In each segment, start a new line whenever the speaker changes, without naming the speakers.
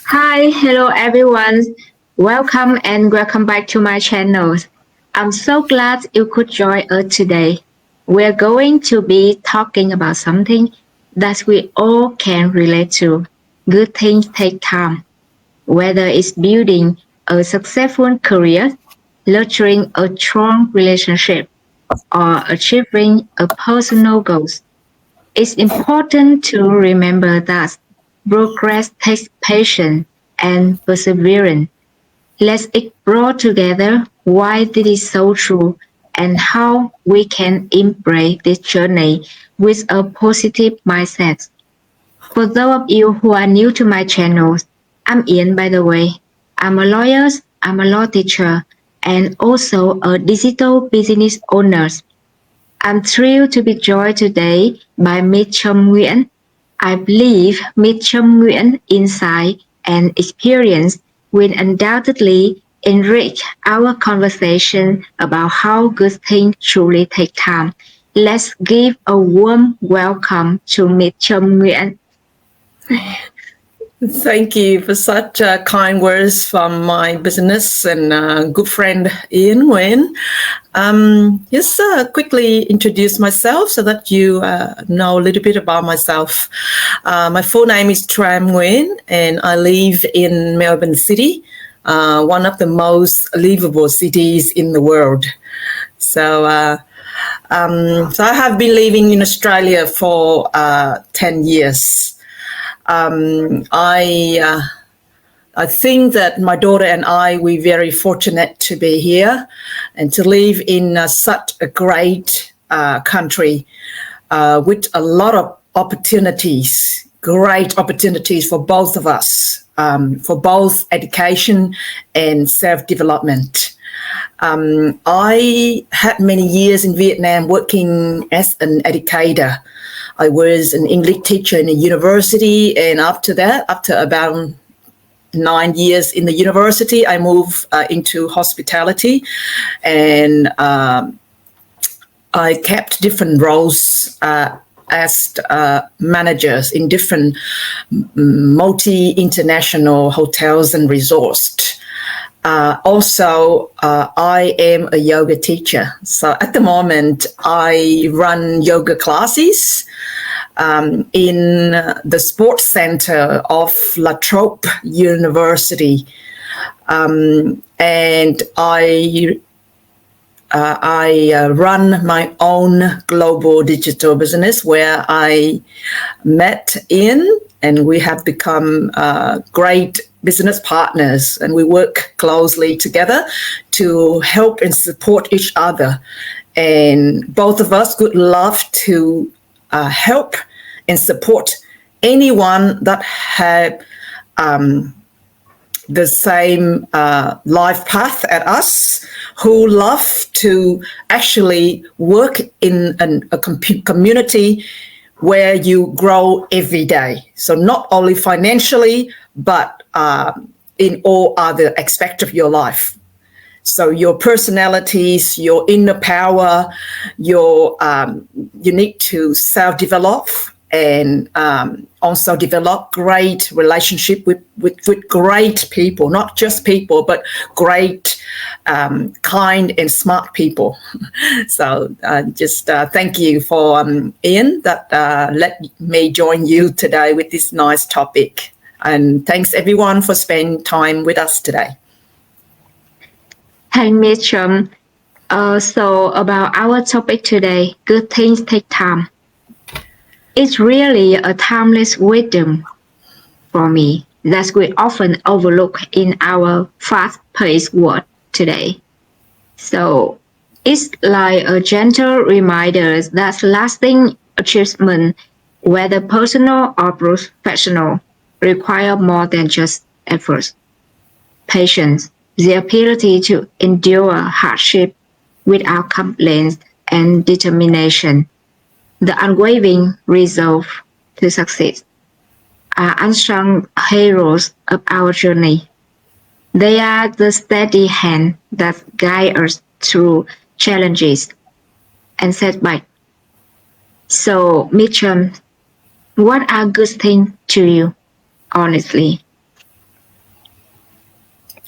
Hi, hello everyone. Welcome back to my channel. I'm so glad you could join us today. We're going to be talking about something that we all can relate to. Good things take time, whether it's building a successful career, nurturing a strong relationship, or achieving a personal goals. It's important to remember that progress takes patience and perseverance. Let's explore together why this is so true and how we can embrace this journey with a positive mindset. For those of you who are new to my channel, I'm Yen by the way. I'm a lawyer, I'm a law teacher, and also a digital business owner. I'm thrilled to be joined today by Ms. Tram Nguyen. I believe Ms. Tram Nguyen insight and experience will undoubtedly enrich our conversation about how good things truly take time. Let's give a warm welcome to Ms. Tram Nguyen.
Thank you for such kind words from my business and good friend Yen Nguyen. Just quickly introduce myself so that you know a little bit about myself. My full name is Tram Nguyen and I live in Melbourne City, one of the most livable cities in the world. So I have been living in Australia for 10 years. I think that my daughter and we're very fortunate to be here and to live in such a great country with a lot of opportunities, great opportunities for both of us, for both education and self-development. I had many years in Vietnam working as an educator. I was an English teacher in a university, and after about 9 years in the university, I moved into hospitality, and I kept different roles as managers in different multi-international hotels and resorts. Also, I am a yoga teacher. So at the moment, I run yoga classes in the sports center of La Trobe University. And I run my own global digital business where I met in, and we have become great business partners, and we work closely together to help and support each other. And both of us would love to help and support anyone that had the same life path as us, who love to actually work in a community where you grow every day. So not only financially, but in all other aspects of your life. So your personalities, your inner power, you need to self-develop and also develop great relationship with great people, not just people, but great, kind and smart people. So just thank you for Ian that let me join you today with this nice topic. And thanks everyone for spending time with us today.
Hi, Ms. Tram. So about our topic today, good things take time. It's really a timeless wisdom for me that we often overlook in our fast-paced world today. So it's like a gentle reminder that lasting achievement, whether personal or professional, require more than just effort, patience, the ability to endure hardship without complaints, and determination. The unwavering resolve to succeed are unsung heroes of our journey. They are the steady hand that guide us through challenges and setbacks. So, Mitchum, what are good things to you, honestly?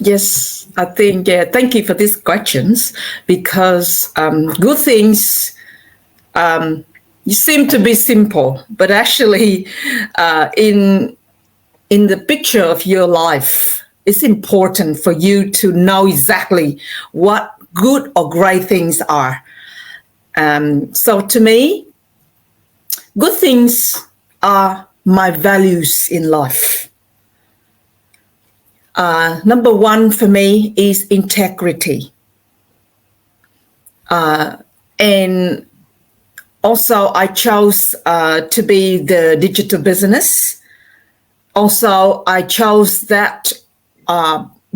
Yes, I think, yeah, thank you for these questions because good things you seem to be simple, but actually in the picture of your life, it's important for you to know exactly what good or great things are. So to me, good things are my values in life. Number one for me is integrity. And also, I chose to be the digital business. Also, I chose that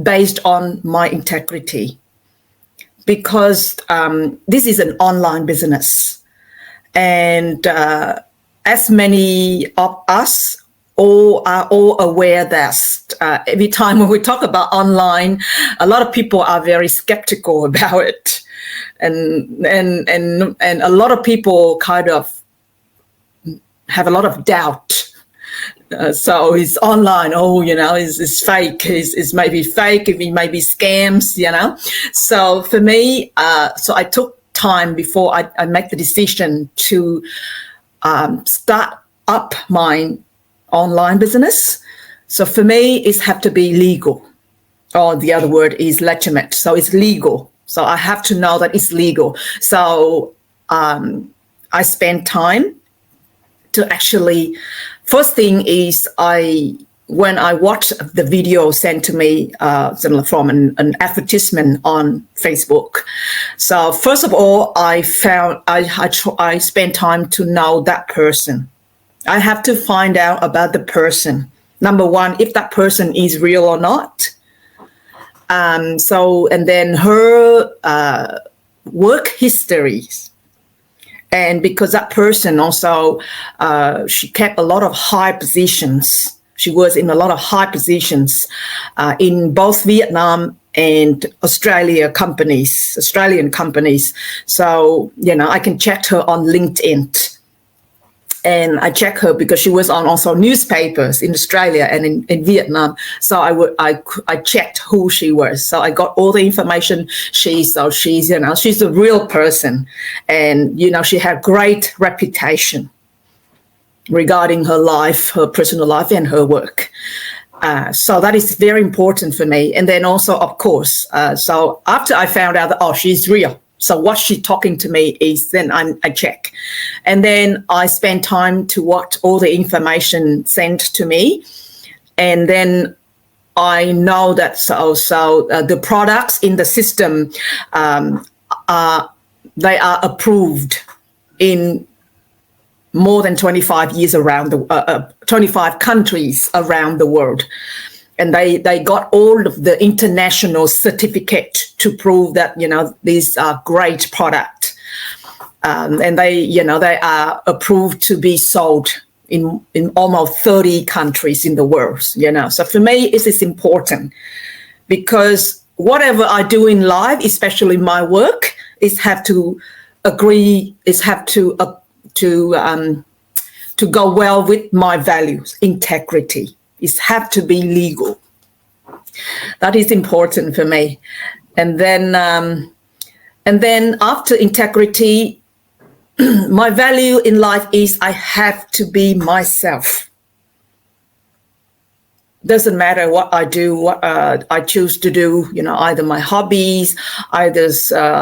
based on my integrity because this is an online business. And as many of us all are all aware that every time when we talk about online, a lot of people are very skeptical about it. And a lot of people kind of have a lot of doubt. So it's online. Oh, it's fake. It's maybe fake. It may be scams. So for me, so I took time before I make the decision to start up my online business. So for me, it have to be legal, or the other word is legitimate. So it's legal. So I have to know that it's legal. So I spend time to actually, first thing is when I watched the video sent to me from an advertisement on Facebook. So first of all, I spent time to know that person. I have to find out about the person. Number one, if that person is real or not. And then her work histories. And because that person also, she kept a lot of high positions. She was in a lot of high positions in both Vietnam and Australian companies. So, I can check her on LinkedIn. And I checked her because she was on also newspapers in Australia and in Vietnam. So I checked who she was. So I got all the information. She's a real person, and she had great reputation regarding her life, her personal life, and her work. So that is very important for me. And then also, of course, so after I found out that she's real. So what she's talking to me is, then I check. And then I spend time to watch all the information sent to me. And then I know that the products in the system, they are approved in more than 25 years 25 countries around the world. And they got all of the international certificate to prove that, these are great product. And they are approved to be sold in almost 30 countries in the world, So for me, it is important because whatever I do in life, especially my work, is have to agree, is have to go well with my values, integrity. It have to be legal. That is important for me. And then after integrity, my value in life is I have to be myself. Doesn't matter what I do, what I choose to do, either my hobbies, either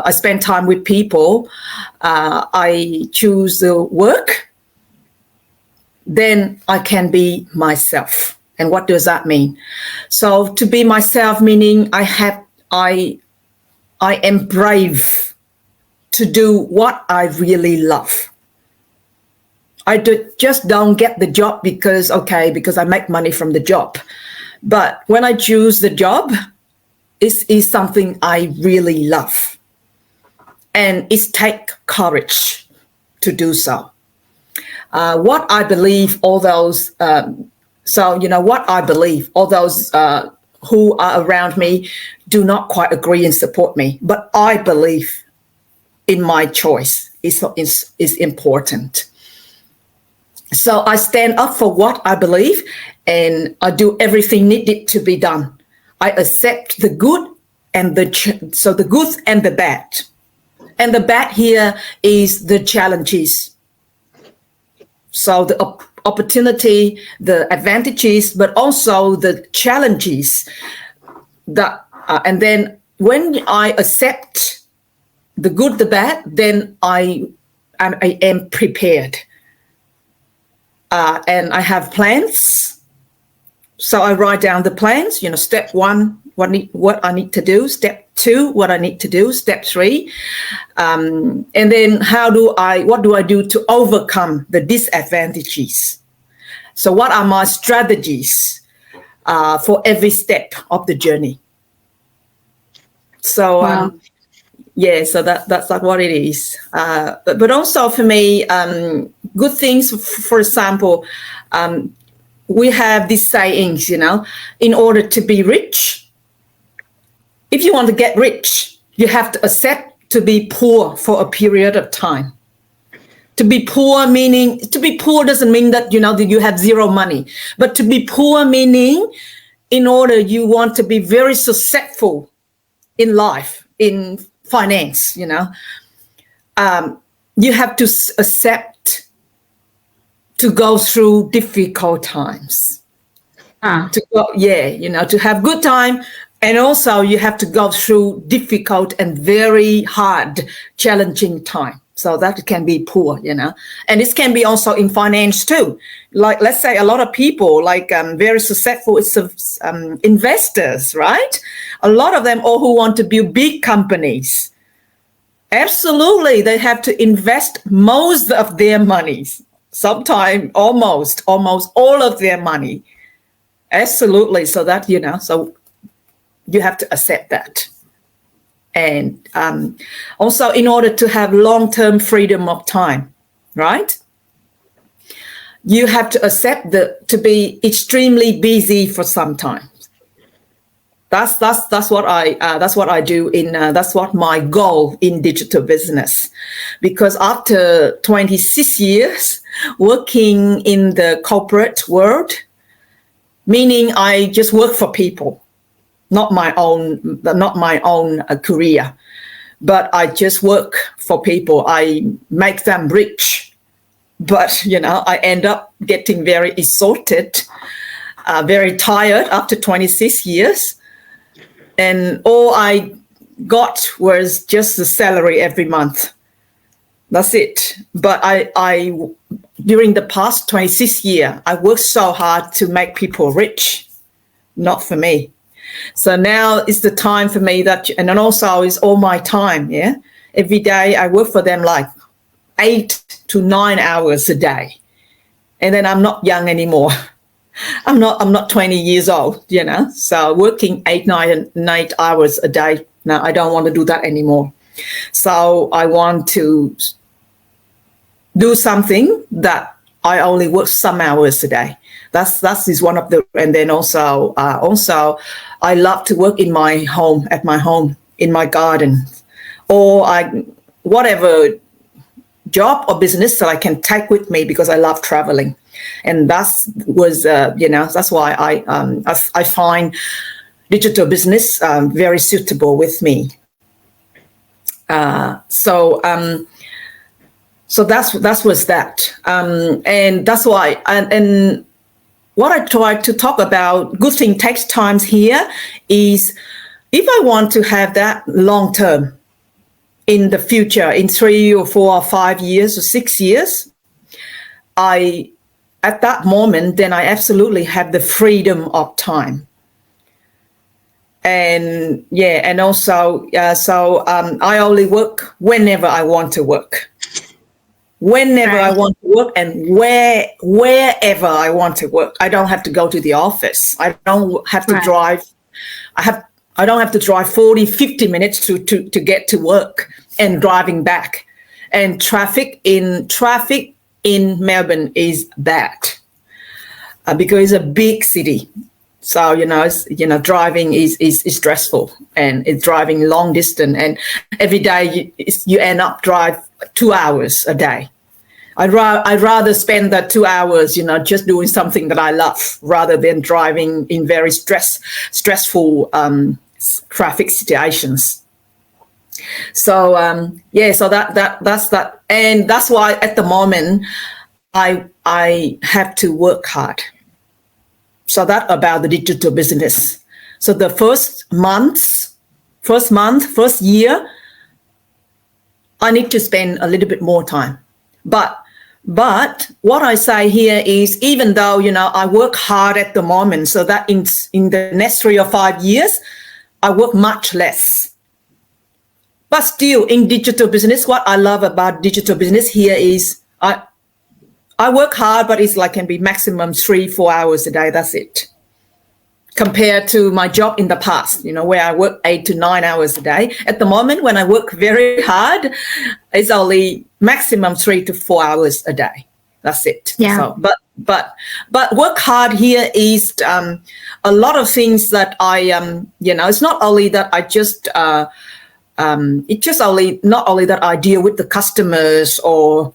I spend time with people, I choose the work, then I can be myself. And what does that mean? So to be myself, meaning I am brave to do what I really love. I just don't get the job because I make money from the job. But when I choose the job, it is something I really love. And it takes courage to do so. What I believe, all those, what I believe, all those who are around me do not quite agree and support me. But I believe in my choice is important. So I stand up for what I believe, and I do everything needed to be done. I accept the good and the good and the bad. And the bad here is the challenges. So the opportunity, the advantages, but also the challenges. And then when I accept the good, the bad, then I am prepared. And I have plans. So I write down the plans, step 1, what I need to do, step 2, what I need to do, step 3. And then what do I do to overcome the disadvantages? So what are my strategies for every step of the journey? So,
Wow.
so that's like what it is. But also for me, good things, for example, we have these sayings, in order to be rich, if you want to get rich, you have to accept to be poor for a period of time. To be poor doesn't mean that, that you have zero money, but to be poor meaning in order you want to be very successful in life, in finance, you have to accept to go through difficult times. To have good time, and also you have to go through difficult and very hard, challenging time. So that can be poor, and this can be also in finance too. Like, let's say a lot of people, very successful investors, right? A lot of them all who want to build big companies. Absolutely, they have to invest most of their money, sometimes almost all of their money. Absolutely, so that, so you have to accept that. And also in order to have long-term freedom of time, right? You have to accept to be extremely busy for some time. That's what I do that's what my goal in digital business, because after 26 years working in the corporate world, meaning I just work for people, not my own career, but I just work for people. I make them rich, but I end up getting very exhausted, very tired after 26 years. And all I got was just the salary every month. That's it. But I during the past 26 years, I worked so hard to make people rich, not for me. So now is the time for me and then also is all my time. Yeah. Every day I work for them like 8 to 9 hours a day. And then I'm not young anymore. I'm not 20 years old, so working 8 hours a day. Now I don't want to do that anymore. So I want to do something that I only work some hours a day. That is one of the, and then also I love to work at my home, in my garden, or whatever job or business that I can take with me, because I love traveling. And that's why I find digital business very suitable with me. So that was that, and that's why. And what I try to talk about, good thing takes times here, is if I want to have that long term in the future, in 3 or 4 or 5 years or 6 years, at that moment, then I absolutely have the freedom of time. And and also, I only work whenever I want to work. Whenever I want to work, and wherever I want to work. I don't have to go to the office. I don't have to drive. I don't have to drive 40, 50 minutes to get to work and driving back. And traffic in Melbourne is bad because it's a big city. So, driving is stressful, and it's driving long distance. And every day you end up drive 2 hours a day. I'd rather spend that 2 hours, just doing something that I love rather than driving in very stressful traffic situations. So so that's that, and that's why at the moment I have to work hard. So that about the digital business. So the first year, I need to spend a little bit more time. But what I say here is, even though, I work hard at the moment, so that in the next 3 or 5 years, I work much less. But still, in digital business, what I love about digital business here is I work hard, but it's like can be maximum 3-4 hours a day. That's it. Compared to my job in the past, where I work 8 to 9 hours a day. At the moment, when I work very hard, it's only maximum 3 to 4 hours a day. That's it.
Yeah.
So, but work hard here is a lot of things that it's not only that I just it's just not only that I deal with the customers or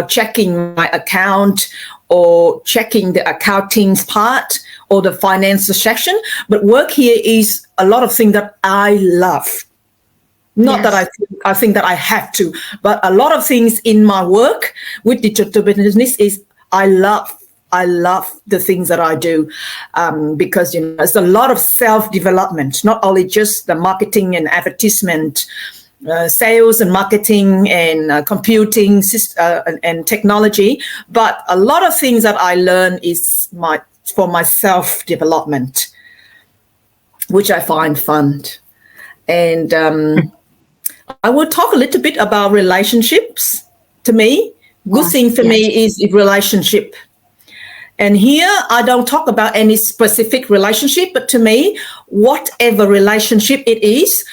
checking my account or checking the accounting part or the financial section, but work here is a lot of things that I love. Not that I think that I have to, but a lot of things in my work with digital business is I love the things that I do because it's a lot of self-development, not only just the marketing and advertisement, sales and marketing and computing and technology, but a lot of things that I learn is for my self-development, which I find fun. And I will talk a little bit about relationships. To me, good thing for me is relationship. And here I don't talk about any specific relationship, but to me, whatever relationship it is,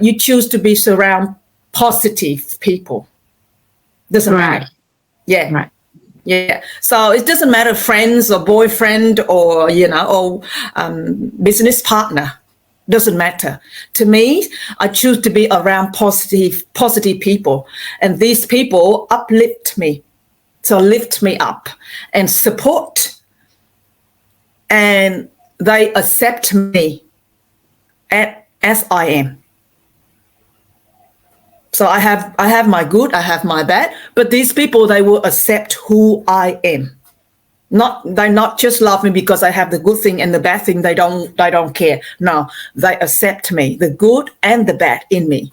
you choose to be surround positive people. Doesn't matter. Yeah.
Right.
Yeah. So it doesn't matter friends or boyfriend or, business partner. Doesn't matter. To me, I choose to be around positive people. And these people uplift me. So lift me up and support. And they accept me as I am. So I have my good, I have my bad, but these people, they will accept who I am. They not just love me because I have the good thing and the bad thing. They don't care. No, they accept me, the good and the bad in me.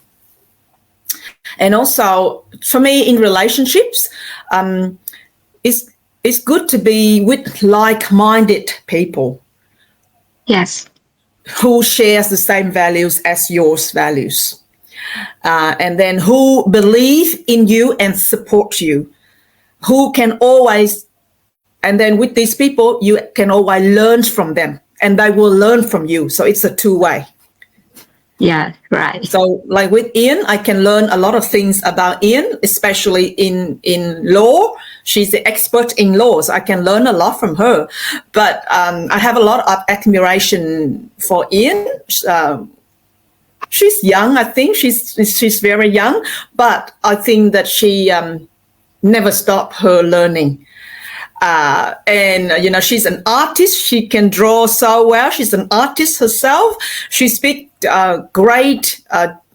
And also for me in relationships, it's good to be with like-minded people.
Yes.
Who shares the same values as yours values. And then who believe in you and support you. Who can always, and then with these people, you can always learn from them and they will learn from you. So it's a two-way.
Yeah, right.
So like with Yen, I can learn a lot of things about Yen, especially in law. She's the expert in law, so I can learn a lot from her. But I have a lot of admiration for Yen. She's young, I think. She's very young, but I think that she never stopped her learning. And she's an artist. She can draw so well. She's an artist herself. She speaks great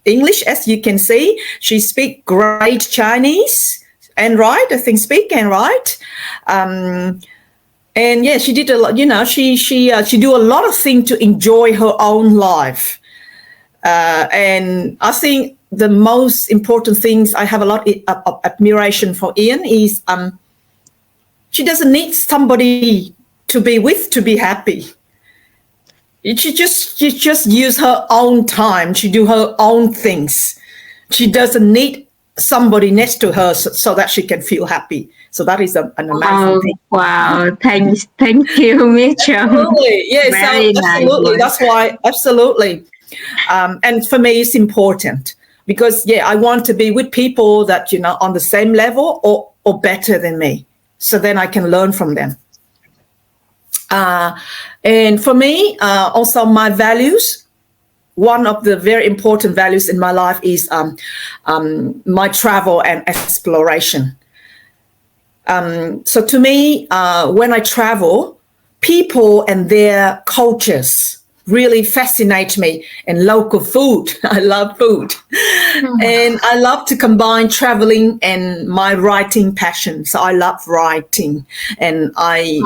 English, as you can see. She speaks great Chinese and write. I think speak and write. And yeah, she did a lot. She do a lot of things to enjoy her own life. And I think the most important things I have a lot of admiration for Yen is she doesn't need somebody to be with to be happy. She just use her own time. She do her own things. She doesn't need somebody next to her so that she can feel happy. So that is an amazing thing.
Wow. Thank you, Mitchell.
Absolutely. Yeah,
Very
so absolutely. Nice. That's why, absolutely. And for me, it's important because, I want to be with people that, on the same level or better than me. So then I can learn from them. And for me, also my values, one of the very important values in my life is my travel and exploration. So to me, when I travel, people and their cultures really fascinate me. And local food, I love food, and I love to combine traveling and my writing passion. So I love writing, and I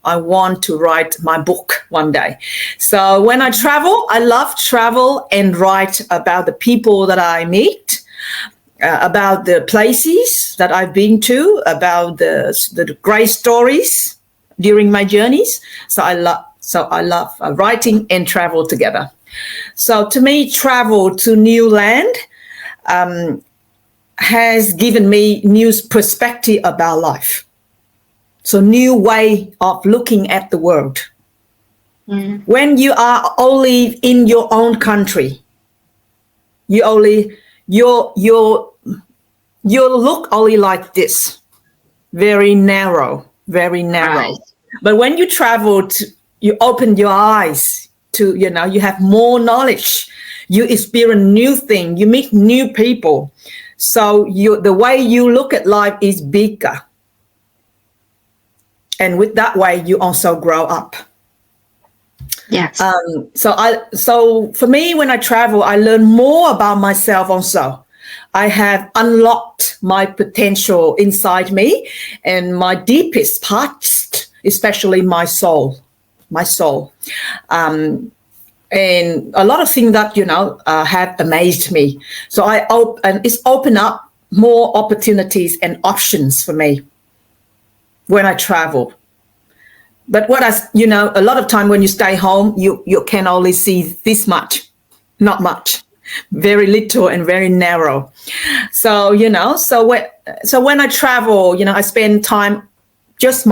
want to write my book one day. So when I travel, I love travel and write about the people that I meet, about the places that I've been to, about the great stories during my journeys. So I love writing and travel together. So to me, travel to new land has given me new perspective about life. So new way of looking at the world. When you are only in your own country, you only your look only like this, very narrow, very narrow.
Right.
But when you travel, you open your eyes to, you have more knowledge, you experience new things, you meet new people. So the way you look at life is bigger. And with that way, you also grow up.
Yes.
So for me, when I travel, I learn more about myself also. I have unlocked my potential inside me and my deepest parts, especially my soul. And a lot of things that, have amazed me. So and it's opened up more opportunities and options for me when I travel. But a lot of time when you stay home, you can only see this much, not much, very little and very narrow. So, so when I travel, I spend time just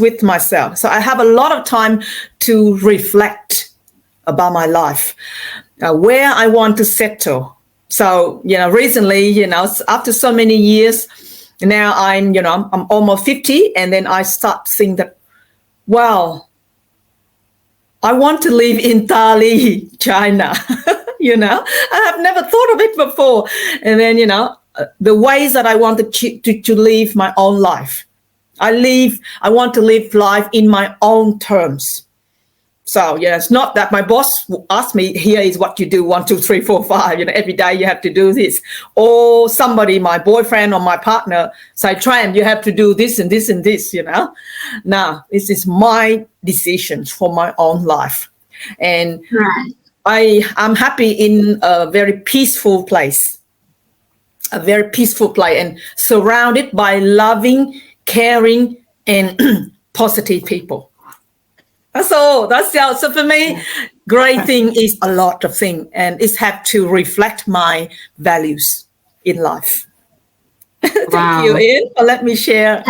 with myself. So I have a lot of time to reflect about my life, where I want to settle. So, recently, after so many years, now I'm almost 50, and then I start thinking that, wow, I want to live in Dali, China. I have never thought of it before. And then, the ways that I want to live my own life. I want to live life in my own terms. So, it's not that my boss asked me, here is what you do, 1, 2, 3, 4, 5, every day you have to do this. Or somebody, my boyfriend or my partner, say, Tram, you have to do this and this and this, Now, this is my decision for my own life. And I'm happy in a very peaceful place, and surrounded by loving, caring, and positive people. So so for me, great thing is a lot of things, and it's have to reflect my values in life. Thank you, Ian, for let me share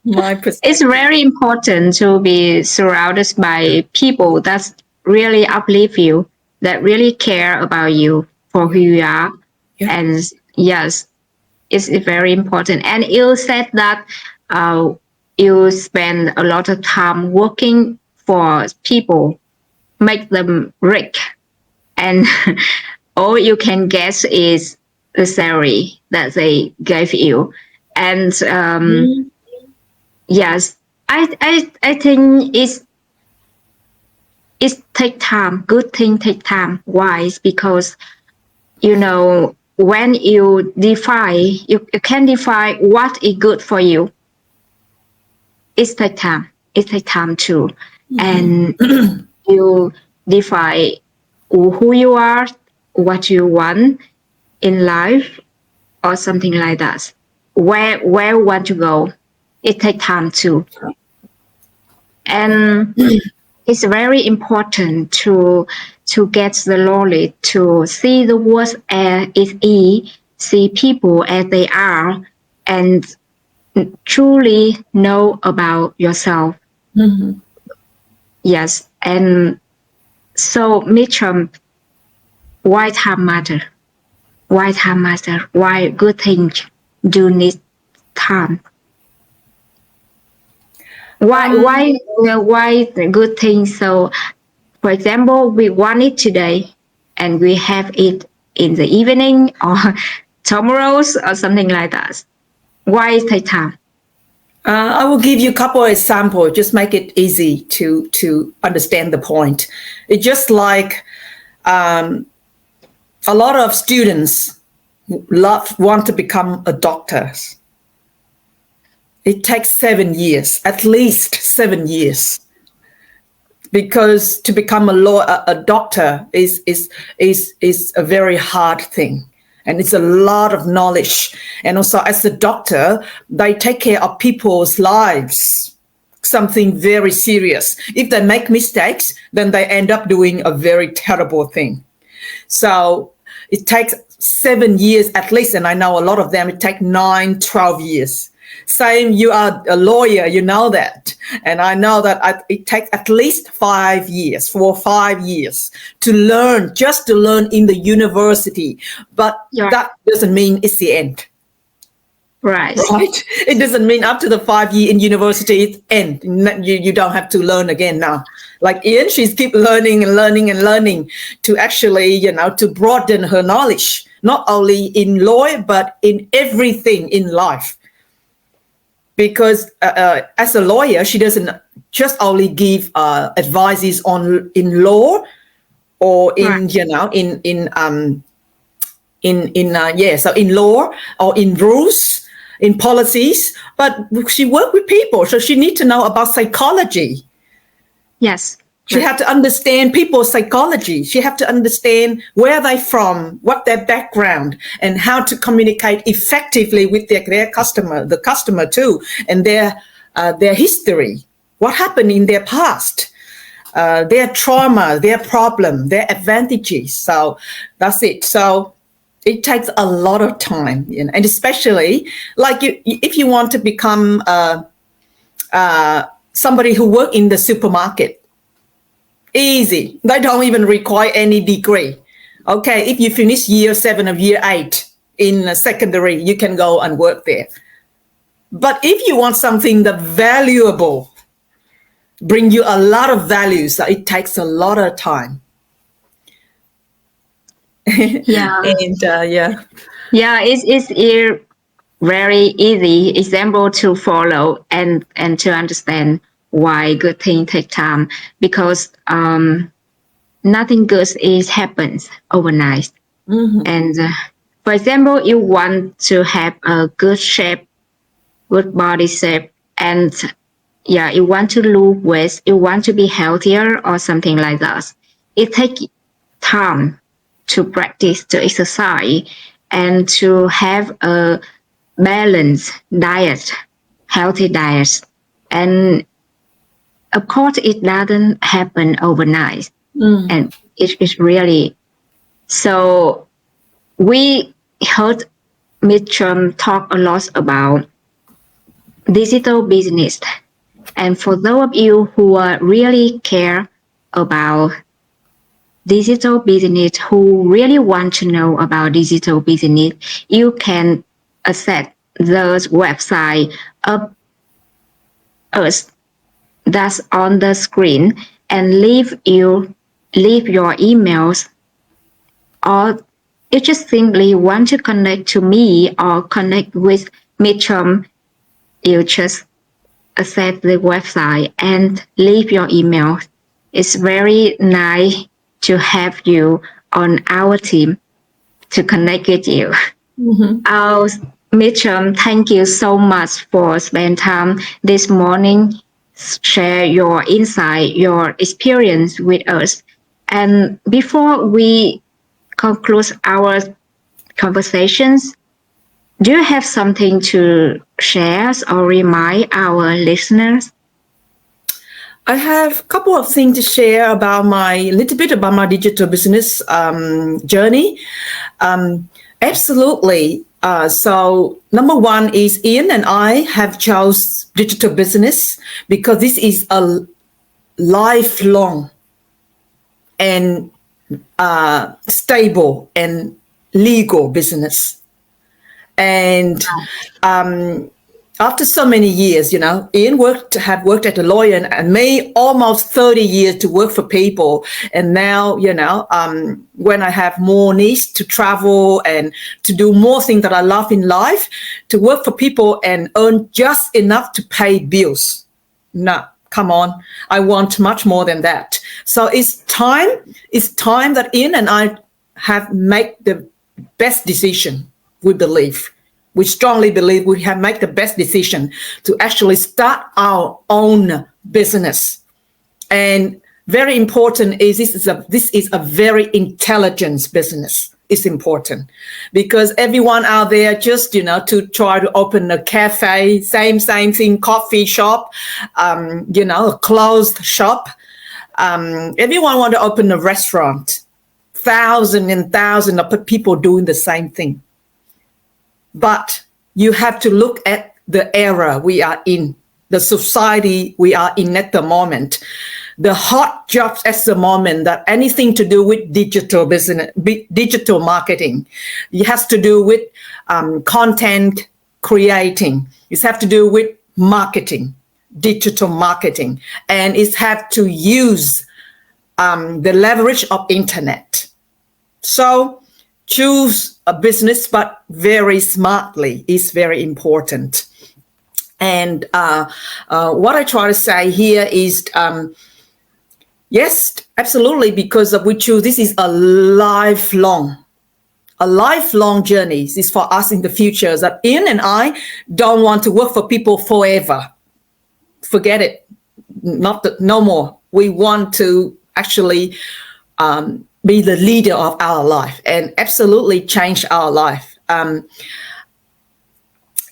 my perspective.
It's very important to be surrounded by people that really uplift you, that really care about you for who you are.
Yeah.
And yes, it's very important. And you said that you spend a lot of time working for people, make them rich, and all you can guess is the salary that they gave you. And yes, I think it's take time. Good thing take time. Why? Because when you can define what is good for you. It takes time. It takes time too. And you define who you are, what you want in life, or something like that. Where you want to go. It takes time too. And it's very important to get the knowledge, to see the world as it is, see people as they are, and truly know about yourself. Yes. And so, Mitchum, why time matter? Why time matter? Why good things do need time? Why the good things? So, for example, we want it today, and we have it in the evening or tomorrow's or something like that? Why it take time?
I will give you a couple of examples, just make it easy to understand the point. It's just like a lot of students want to become a doctor. It takes 7 years, at least 7 years, because to become a doctor is a very hard thing. And it's a lot of knowledge. And also as a doctor, they take care of people's lives, something very serious. If they make mistakes, then they end up doing a very terrible thing. So it takes 7 years at least. And I know a lot of them, it takes 9, 12 years. Same, you are a lawyer, you know that. And I know that it takes at least 5 years, 4 or 5 years to learn, just to learn in the university. But that doesn't mean it's the end.
Right.
It doesn't mean after the 5 years in university, it's end. You don't have to learn again now. Like Yen, she's keep learning and learning and learning to actually, to broaden her knowledge, not only in law, but in everything in life. Because as a lawyer, she doesn't just only give advices in law or in so in law or in rules, in policies, but she works with people, so she needs to know about psychology.
Yes.
She had to understand people's psychology. She had to understand where they're from, what their background, and how to communicate effectively with their customer, the customer too, and their history, what happened in their past, their trauma, their problem, their advantages. So that's it. So it takes a lot of time, and especially like if you want to become somebody who works in the supermarket. Easy. They don't even require any degree. Okay, if you finish year 7 or year 8 in secondary, you can go and work there. But if you want something that valuable, bring you a lot of values, it takes a lot of time.
Yeah.
And
Yeah, it's very easy example to follow and to understand why good things take time, because nothing good happens overnight.
Mm-hmm.
And for example, you want to have a good shape, good body shape, and you want to lose weight, you want to be healthier or something like that. It takes time to practice, to exercise, and to have a balanced diet, healthy diet. And of course, it doesn't happen overnight. And it's really, so we heard Mitchum talk a lot about digital business. And for those of you who really care about digital business, who really want to know about digital business, you can access the website of us that's on the screen and leave your emails, or you just simply want to connect to me or connect with Mitchum, you just access the website and leave your email. It's very nice to have you on our team to connect with you. Mitchum, thank you so much for spending time this morning, share your insight, your experience with us. And before we conclude our conversations, do you have something to share or remind our listeners?
I have a couple of things to share about my digital business journey. Absolutely. So number one is Yen and I have chose digital business because this is a lifelong and stable and legal business. And after so many years, Ian have worked as a lawyer, and me almost 30 years to work for people. And now, when I have more needs to travel and to do more things that I love in life, to work for people and earn just enough to pay bills. No, come on. I want much more than that. So it's time that Ian and I have made the best decision, we believe. We strongly believe we have made the best decision to actually start our own business. And very important is this is a very intelligent business. It's important because everyone out there just, to try to open a cafe, same thing, coffee shop, a closed shop. Everyone want to open a restaurant. Thousands and thousands of people doing the same thing. But you have to look at the era we are in, the society we are in at the moment, the hot jobs at the moment, that anything to do with digital business, digital marketing. It has to do with content creating. It has to do with marketing, digital marketing. And it has to use the leverage of internet. So choose a business, but very smartly is very important. And what I try to say here is, yes, absolutely, because we choose, this is a lifelong journey. This is for us in the future, that Ian and I don't want to work for people forever. Forget it. No more. We want to actually be the leader of our life and absolutely change our life.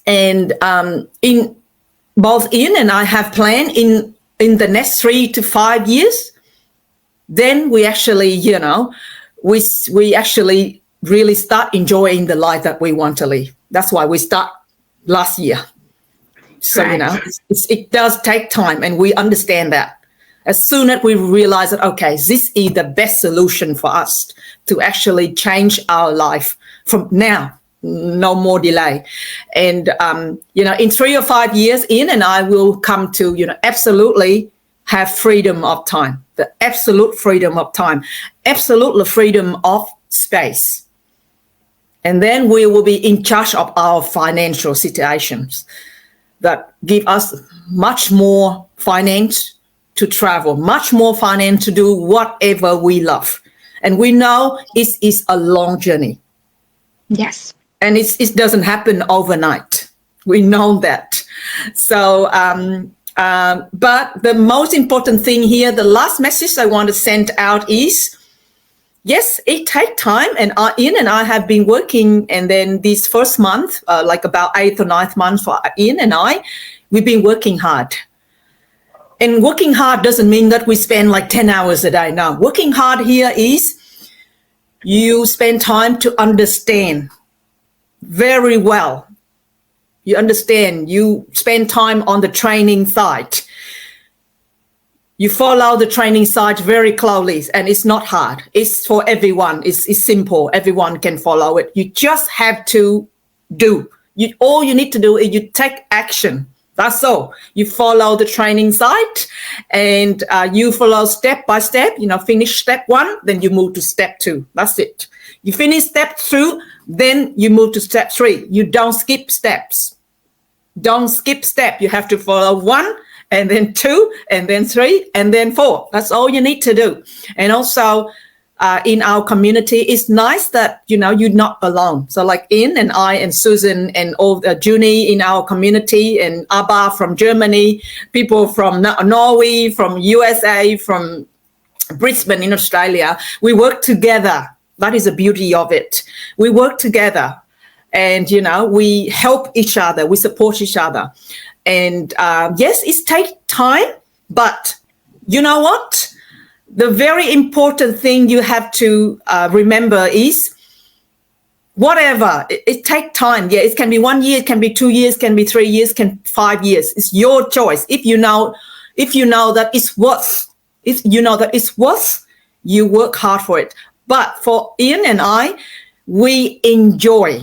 In both Ian and I have planned in the next 3 to 5 years, then we actually, we actually really start enjoying the life that we want to live. That's why we start last year. So,
Right.
it does take time, and we understand that. As soon as we realize that, okay, this is the best solution for us to actually change our life from now, no more delay. And, in 3 or 5 years, Ian and I will come to, absolutely have freedom of time, the absolute freedom of time, absolute freedom of space. And then we will be in charge of our financial situations that give us much more finance to travel, much more finance to do whatever we love. And we know it is a long journey.
Yes.
And it doesn't happen overnight. We know that. So, but the most important thing here, the last message I want to send out is, yes, it takes time. And Ian and I have been working, and then this first month, like about 8th or 9th month for Ian and I, we've been working hard. And working hard doesn't mean that we spend like 10 hours a day. No, working hard here is you spend time to understand very well. You understand, you spend time on the training side. You follow the training side very closely, and it's not hard. It's for everyone. It's simple. Everyone can follow it. You just have to do. All you need to do is you take action. That's all. You follow the training site, and you follow step by step. Finish step 1, then you move to step 2. That's it. You finish step 2, then you move to step 3. You don't skip steps. Don't skip step. You have to follow 1, and then 2, and then 3, and then 4. That's all you need to do. And also, in our community, it's nice that, you're not alone. So like Ian and I and Susan and all Junie in our community, and Abba from Germany, people from Norway, from USA, from Brisbane in Australia, we work together. That is the beauty of it. We work together, and, we help each other. We support each other. And yes, it takes time, but you know what? The very important thing you have to remember is, whatever, it takes time. Yeah, it can be 1 year, it can be 2 years, can be 3 years, can 5 years. It's your choice. If you know that it's worth, you work hard for it. But for Ian and I, we enjoy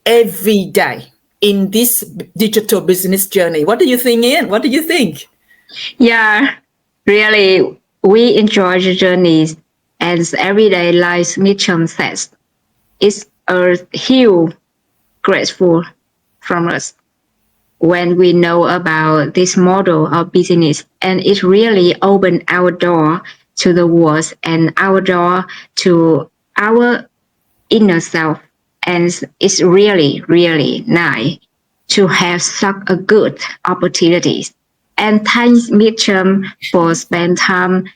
every day. in this digital business journey. What do you think, Ian? What do you think?
Yeah, really, we enjoy the journeys as everyday life mission says. It's a huge grateful from us when we know about this model of business, and it really opened our door to the world and our door to our inner self. And it's really, really nice to have such a good opportunities. And thanks, Mitchum, for spending time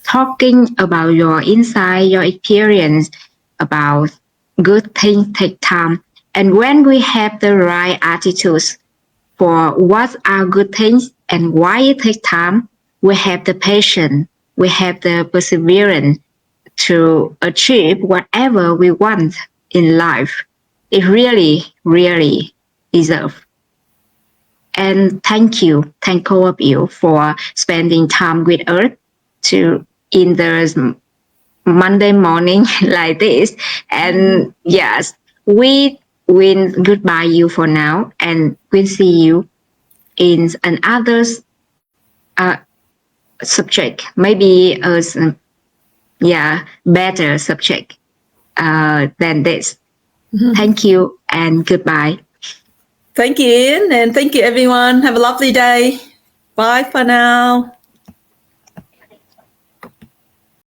talking about your insight, your experience about good things take time. And when we have the right attitudes for what are good things and why it takes time, we have the patience, we have the perseverance to achieve whatever we want in life. It really, really deserves. And thank all of you for spending time with us to in the Monday morning like this. And yes, we will goodbye you for now, and we'll see you in another uh, subject, maybe better subject than this. Thank you and goodbye.
Thank you, Ian, and thank you, everyone. Have a lovely day. Bye for now.